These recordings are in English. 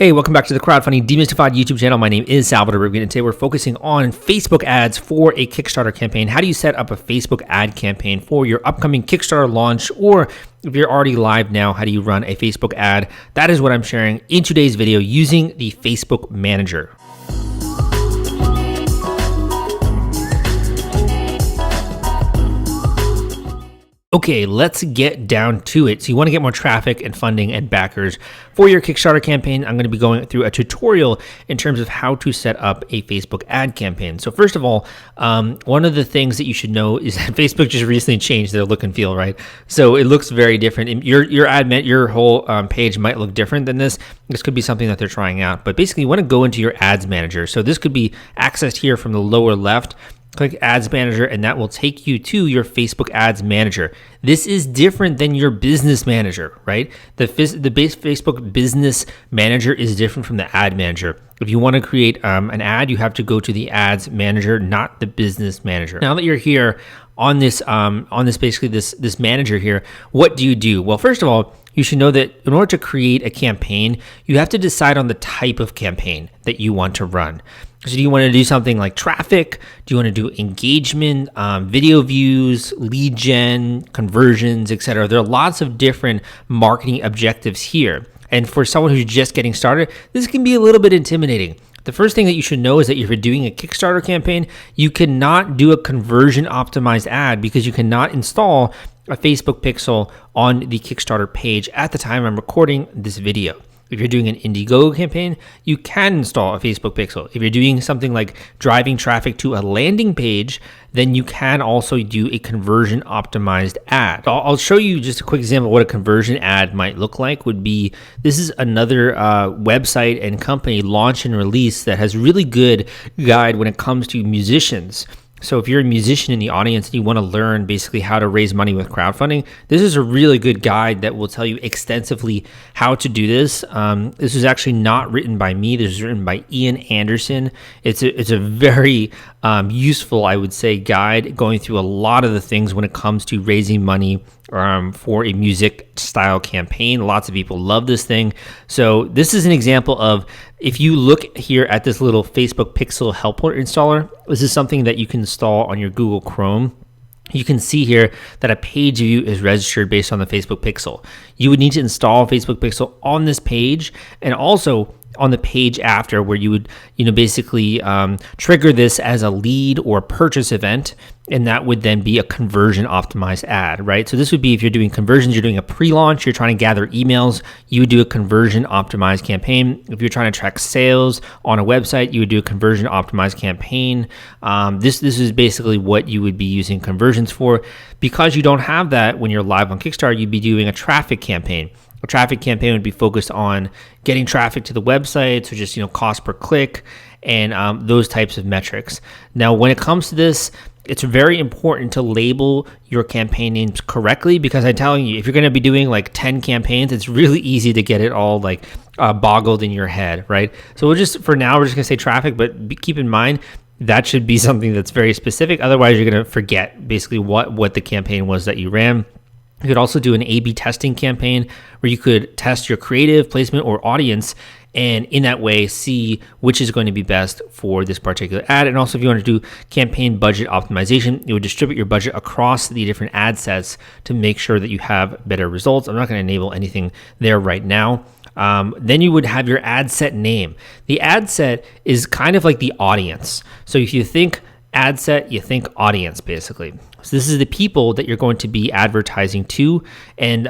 Hey, welcome back to the Crowdfunding Demystified YouTube channel. My name is Salvador Briggman, and today we're focusing on Facebook ads for a Kickstarter campaign. How do you set up a Facebook ad campaign for your upcoming Kickstarter launch, or if you're already live now, how do you run a Facebook ad? That is what I'm sharing in today's video using the Facebook Manager. Okay, let's get down to it. So you want to get more traffic and funding and backers for your Kickstarter campaign. I'm going to be going through a tutorial in terms of how to set up a Facebook ad campaign. So first of all, one of the things that you should know is that Facebook just recently changed their look and feel, right? So it looks very different. Your whole page might look different than this. This could be something that they're trying out. But basically, you want to go into your ads manager. So this could be accessed here from the lower left. Click Ads Manager, and that will take you to your Facebook Ads Manager. This is different than your Business Manager, right? The base Facebook Business Manager is different from the Ad Manager. If you want to create an ad, you have to go to the Ads Manager, not the Business Manager. Now that you're here on this basically this manager here, what do you do? Well, first of all, you should know that in order to create a campaign, you have to decide on the type of campaign that you want to run. So do you want to do something like traffic? Do you want to do engagement, video views, lead gen, conversions, etc.? There are lots of different marketing objectives here. And for someone who's just getting started, this can be a little bit intimidating. The first thing that you should know is that if you're doing a Kickstarter campaign, you cannot do a conversion optimized ad because you cannot install a Facebook pixel on the Kickstarter page at the time I'm recording this video. If you're doing an Indiegogo campaign, you can install a Facebook pixel. If you're doing something like driving traffic to a landing page, then you can also do a conversion optimized ad. I'll show you just a quick example of what a conversion ad might look like. This is another website and company, Launch and Release, that has really good guide when it comes to musicians. So if you're a musician in the audience and you want to learn basically how to raise money with crowdfunding, this is a really good guide that will tell you extensively how to do this. This is actually not written by me. This is written by Ian Anderson. It's a very useful, I would say, guide going through a lot of the things when it comes to raising money for a music style campaign. Lots of people love this thing. So this is an example of, if you look here at this little Facebook Pixel Helper installer, this is something that you can install on your Google Chrome. You can see here that a page view is registered based on the Facebook Pixel. You would need to install Facebook Pixel on this page and also on the page after, where you would basically trigger this as a lead or purchase event, and that would then be a conversion optimized ad, right? So this would be, if you're doing conversions, you're doing a pre-launch, you're trying to gather emails, you would do a conversion optimized campaign. If you're trying to track sales on a website, you would do a conversion optimized campaign. This is basically what you would be using conversions for. Because you don't have that when you're live on Kickstarter, you'd be doing a traffic campaign. A traffic campaign would be focused on getting traffic to the website, so just cost per click and those types of metrics. Now, when it comes to this, it's very important to label your campaign names correctly, because I'm telling you, if you're going to be doing like 10 campaigns, it's really easy to get it all boggled in your head, right? So for now, we're just going to say traffic, but keep in mind, that should be something that's very specific. Otherwise, you're going to forget basically what the campaign was that you ran. You could also do an A/B testing campaign where you could test your creative, placement, or audience, and in that way see which is going to be best for this particular ad. And also, if you want to do campaign budget optimization, you would distribute your budget across the different ad sets to make sure that you have better results. I'm not going to enable anything there right now. Then you would have your ad set name. The ad set is kind of like the audience. So if you think ad set, you think audience, basically. So this is the people that you're going to be advertising to, and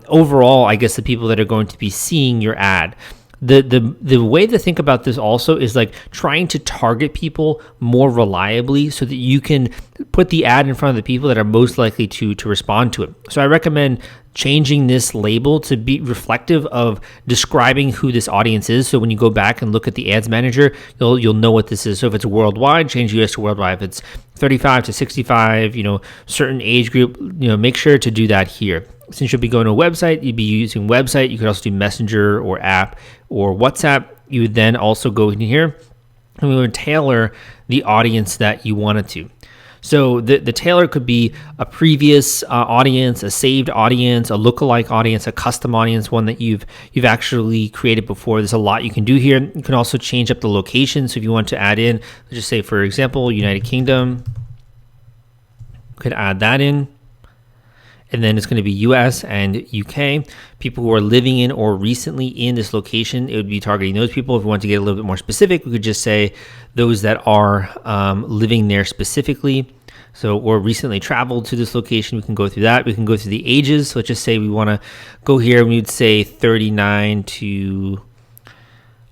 overall, I guess the people that are going to be seeing your ad. The way to think about this also is like trying to target people more reliably so that you can put the ad in front of the people that are most likely to respond to it. So I recommend changing this label to be reflective of describing who this audience is. So when you go back and look at the ads manager, you'll know what this is. So if it's worldwide, change US to worldwide. If it's 35 to 65, certain age group, make sure to do that here. Since you'll be going to a website, you'd be using website. You could also do Messenger or app or WhatsApp. You would then also go in here and we would tailor the audience that you wanted to. So the tailor could be a previous audience, a saved audience, a lookalike audience, a custom audience, one that you've actually created before. There's a lot you can do here. You can also change up the location. So if you want to add in, let's just say, for example, United Kingdom, you could add that in. And then it's going to be US and UK. People who are living in or recently in this location, it would be targeting those people. If we want to get a little bit more specific, we could just say those that are living there specifically. So, or recently traveled to this location, we can go through that. We can go through the ages. So let's just say we want to go here and we'd say 39 to,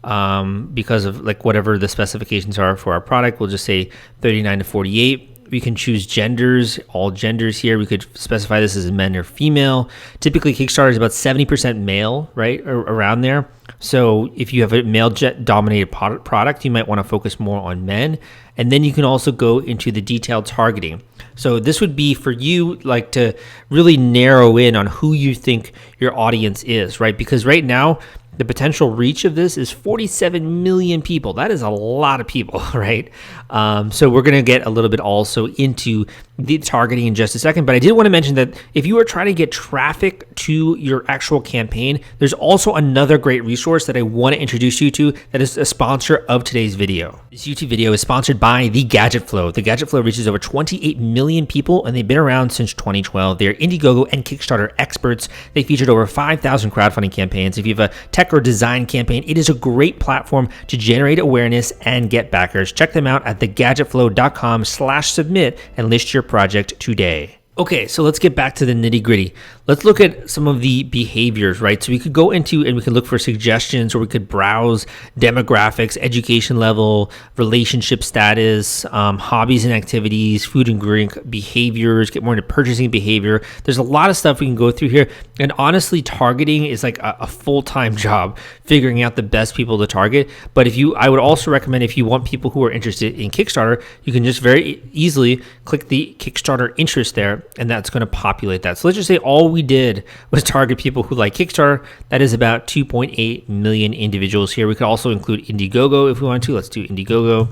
because of like whatever the specifications are for our product, we'll just say 39 to 48. We can choose genders, all genders here. We could specify this as men or female. Typically, Kickstarter is about 70% male, right, or around there. So if you have a male-dominated product, you might want to focus more on men. And then you can also go into the detailed targeting. So this would be for you, like, to really narrow in on who you think your audience is, right? Because right now, the potential reach of this is 47 million people. That is a lot of people, right? So we're going to get a little bit also into the targeting in just a second. But I did want to mention that if you are trying to get traffic to your actual campaign, there's also another great resource that I want to introduce you to that is a sponsor of today's video. This YouTube video is sponsored by The Gadget Flow. The Gadget Flow reaches over 28 million people, and they've been around since 2012. They're Indiegogo and Kickstarter experts. They featured over 5,000 crowdfunding campaigns. If you have a tech or design campaign, it is a great platform to generate awareness and get backers. Check them out at thegadgetflow.com/submit and list your project today. Okay, so let's get back to the nitty gritty. Let's look at some of the behaviors, right? So we could go into and we could look for suggestions, or we could browse demographics, education level, relationship status, hobbies and activities, food and drink behaviors, get more into purchasing behavior. There's a lot of stuff we can go through here. And honestly, targeting is like a full-time job, figuring out the best people to target. But I would also recommend, if you want people who are interested in Kickstarter, you can just very easily click the Kickstarter interest there, and that's going to populate that. So let's just say all we did was target people who like Kickstarter. That is about 2.8 million individuals here. We could also include Indiegogo if we want to. Let's do Indiegogo.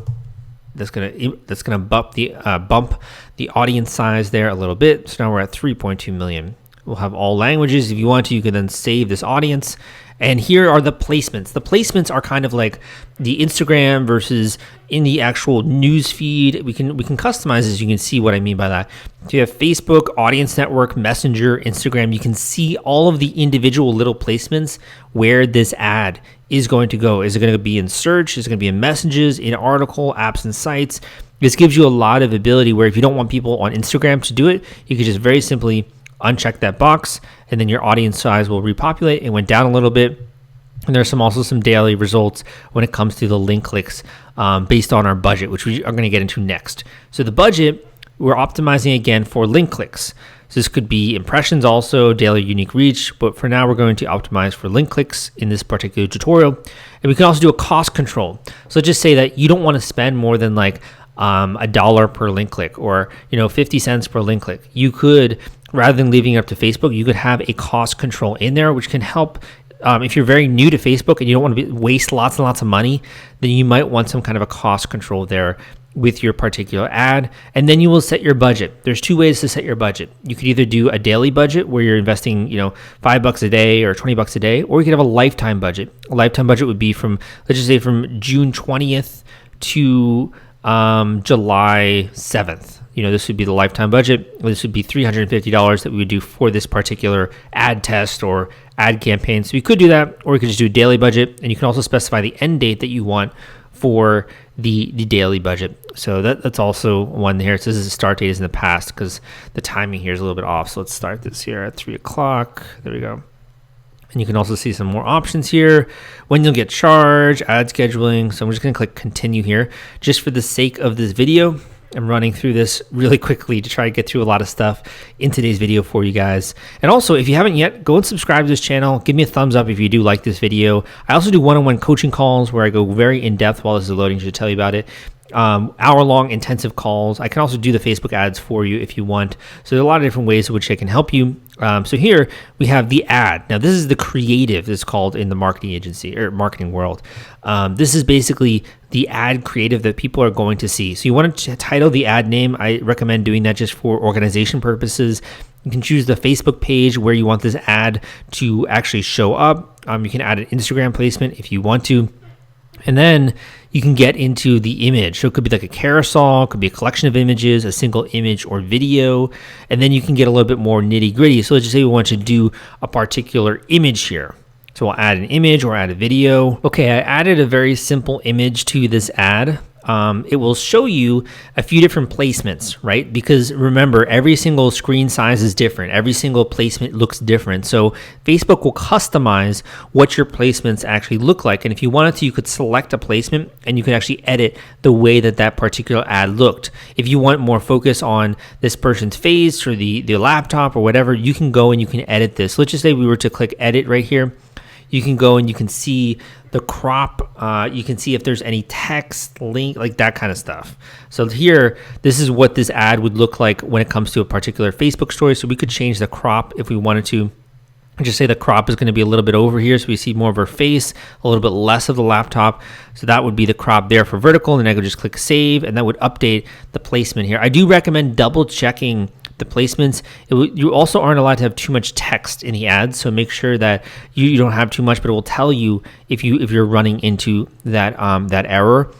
That's gonna bump the audience size there a little bit. So now we're at 3.2 million. We'll have all languages. If you want to, you can then save this audience. And here are the placements. The placements are kind of like the Instagram versus in the actual news feed. We can customize this. You can see what I mean by that. So you have Facebook, Audience Network, Messenger, Instagram. You can see all of the individual little placements where this ad is going to go. Is it going to be in search? Is it going to be in messages, in article, apps and sites? This gives you a lot of ability where if you don't want people on Instagram to do it, you can just very simply uncheck that box, and then your audience size will repopulate. It went down a little bit. And there's also some daily results when it comes to the link clicks based on our budget, which we are going to get into next. So the budget, we're optimizing again for link clicks. So this could be impressions also, daily unique reach, but for now we're going to optimize for link clicks in this particular tutorial. And we can also do a cost control. So let's just say that you don't want to spend more than like $1 per link click, or 50 cents per link click. You could, rather than leaving it up to Facebook, you could have a cost control in there, which can help. If you're very new to Facebook and you don't want to waste lots and lots of money, then you might want some kind of a cost control there with your particular ad. And then you will set your budget. There's two ways to set your budget. You could either do a daily budget where you're investing, $5 a day or $20 a day, or you could have a lifetime budget. A lifetime budget would be from, let's just say, from June 20th to July 7th. This would be the lifetime budget. This would be $350 that we would do for this particular ad test or ad campaign. So you could do that, or you could just do a daily budget, and you can also specify the end date that you want for the daily budget. So that's also one here. It says the start date is in the past because the timing here is a little bit off. So let's start this here at 3 o'clock. There we go. And you can also see some more options here. When you'll get charged, ad scheduling. So I'm just going to click continue here just for the sake of this video. I'm running through this really quickly to try to get through a lot of stuff in today's video for you guys. And also, if you haven't yet, go and subscribe to this channel. Give me a thumbs up if you do like this video. I also do one-on-one coaching calls where I go very in-depth while this is loading to tell you about it. Hour-long intensive calls. I can also do the Facebook ads for you if you want. So there's a lot of different ways in which I can help you. So here we have the ad. Now this is the creative, it's called in the marketing agency or marketing world. This is basically the ad creative that people are going to see. So you want to title the ad name. I recommend doing that just for organization purposes. You can choose the Facebook page where you want this ad to actually show up. You can add an Instagram placement if you want to. And then you can get into the image. So it could be like a carousel, it could be a collection of images, a single image or video. And then you can get a little bit more nitty gritty. So let's just say we want to do a particular image here. So we'll add an image or add a video. Okay, I added a very simple image to this ad. It will show you a few different placements, right? Because remember, every single screen size is different. Every single placement looks different. So Facebook will customize what your placements actually look like. And if you wanted to, you could select a placement and you could actually edit the way that that particular ad looked. If you want more focus on this person's face or the laptop or whatever, you can go and you can edit this. Let's just say we were to click edit right here. You can go and you can see the crop. You can see if there's any text, link, like that kind of stuff. So here, this is what this ad would look like when it comes to a particular Facebook story. So we could change the crop if we wanted to. Just say the crop is going to be a little bit over here, so we see more of her face, a little bit less of the laptop. So that would be the crop there for vertical, and then I could just click save, and that would update the placement here. I do recommend double checking the placements. You also aren't allowed to have too much text in the ads, so make sure that you don't have too much, but it will tell you if you're running into that that error.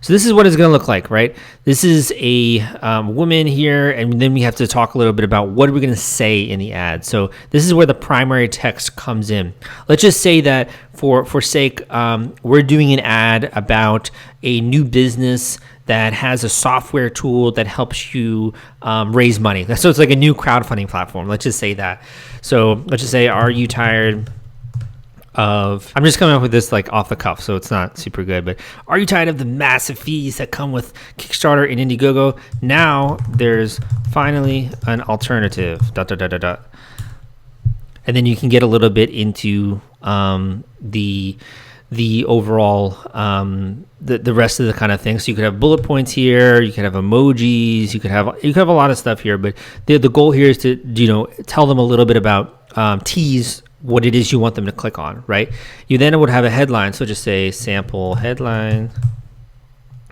So this is what it's going to look like, right? This is a woman here, and then we have to talk a little bit about what are we going to say in the ad. So this is where the primary text comes in. Let's just say that for sake, we're doing an ad about a new business that has a software tool that helps you raise money. So it's like a new crowdfunding platform. Let's just say that. So let's just say, are you tired of, I'm just coming up with this like off the cuff, so it's not super good, but are you tired of the massive fees that come with Kickstarter and Indiegogo? Now there's finally an alternative, ... And then you can get a little bit into the overall, the rest of the kind of things. So you could have bullet points here, you could have emojis, you could have a lot of stuff here, but the goal here is to, tell them a little bit about, tease what it is you want them to click on, right? You then would have a headline. So just say sample headline,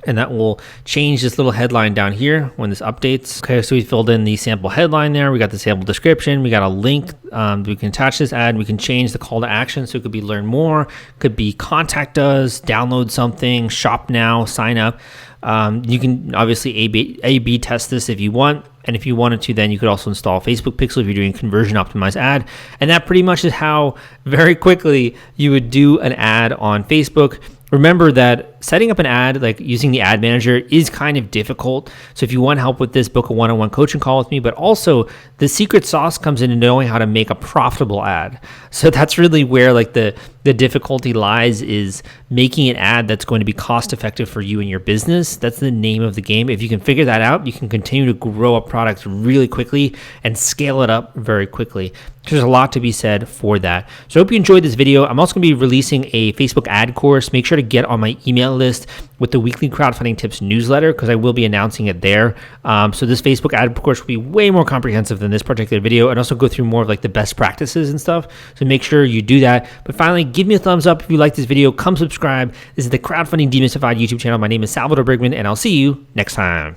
and that will change this little headline down here when this updates. Okay, so we filled in the sample headline there. We got the sample description. We got a link. We can attach this ad. We can change the call to action. So it could be learn more, could be contact us, download something, shop now, sign up. You can obviously A/B test this if you want. And if you wanted to, then you could also install Facebook Pixel if you're doing conversion optimized ad. And that pretty much is how very quickly you would do an ad on Facebook. Remember that setting up an ad, like using the ad manager, is kind of difficult. So if you want help with this, book a one-on-one coaching call with me. But also the secret sauce comes into knowing how to make a profitable ad. So that's really where like the difficulty lies, is making an ad that's going to be cost effective for you and your business. That's the name of the game. If you can figure that out, you can continue to grow a product really quickly and scale it up very quickly. There's a lot to be said for that. So I hope you enjoyed this video. I'm also going to be releasing a Facebook ad course. Make sure to get on my email list with the weekly crowdfunding tips newsletter, because I will be announcing it there. So this Facebook ad course will be way more comprehensive than this particular video, and also go through more of like the best practices and stuff. So make sure you do that. But finally, give me a thumbs up if you like this video. Come subscribe. This is the Crowdfunding Demystified YouTube channel. My name is Salvador Briggman, and I'll see you next time.